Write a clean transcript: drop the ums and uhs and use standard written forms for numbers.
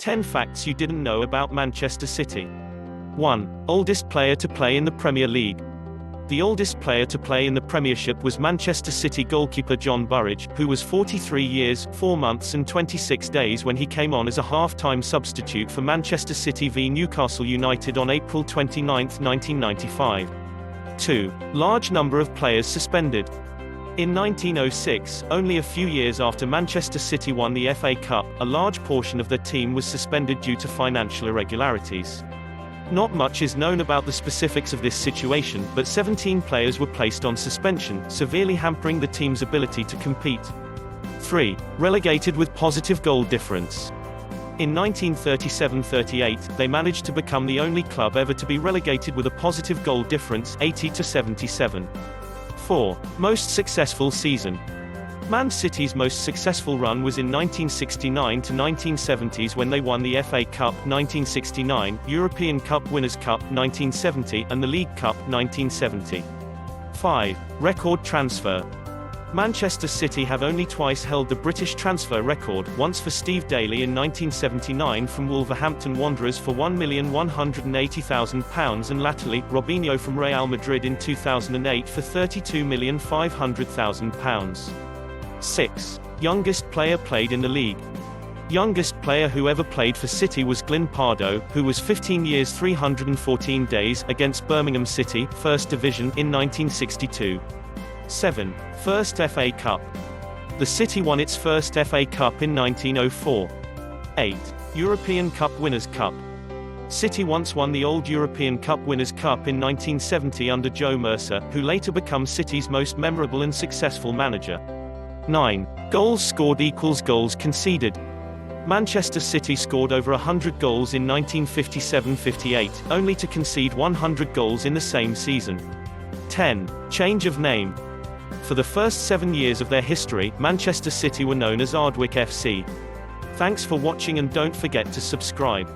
10 facts you didn't know about Manchester City. 1. Oldest player to play in the Premier League. The oldest player to play in the Premiership was Manchester City goalkeeper John Burridge, who was 43 years, 4 months and 26 days when he came on as a half-time substitute for Manchester City v Newcastle United on April 29, 1995. 2. Large number of players suspended. In 1906, only a few years after Manchester City won the FA Cup, a large portion of their team was suspended due to financial irregularities. Not much is known about the specifics of this situation, but 17 players were placed on suspension, severely hampering the team's ability to compete. 3. Relegated with positive goal difference. In 1937-38, they managed to become the only club ever to be relegated with a positive goal difference, 80-77. 4. Most successful season. Man City's most successful run was in 1969 to 1970s when they won the FA Cup 1969, European Cup Winners' Cup 1970 and the League Cup 1970. 5. Record transfer. Manchester City have only twice held the British transfer record, once for Steve Daly in 1979 from Wolverhampton Wanderers for £1,180,000 and latterly, Robinho from Real Madrid in 2008 for £32,500,000. 6. Youngest player played in the league. Youngest player who ever played for City was Glyn Pardoe, who was 15 years 314 days, against Birmingham City, First Division, in 1962. 7. First FA Cup. The City won its first FA Cup in 1904. 8. European Cup Winners' Cup. City once won the old European Cup Winners' Cup in 1970 under Joe Mercer, who later became City's most memorable and successful manager. 9. Goals scored equals goals conceded. Manchester City scored over 100 goals in 1957-58, only to concede 100 goals in the same season. 10. Change of name. For the first 7 years of their history, Manchester City were known as Ardwick FC. Thanks for watching and don't forget to subscribe.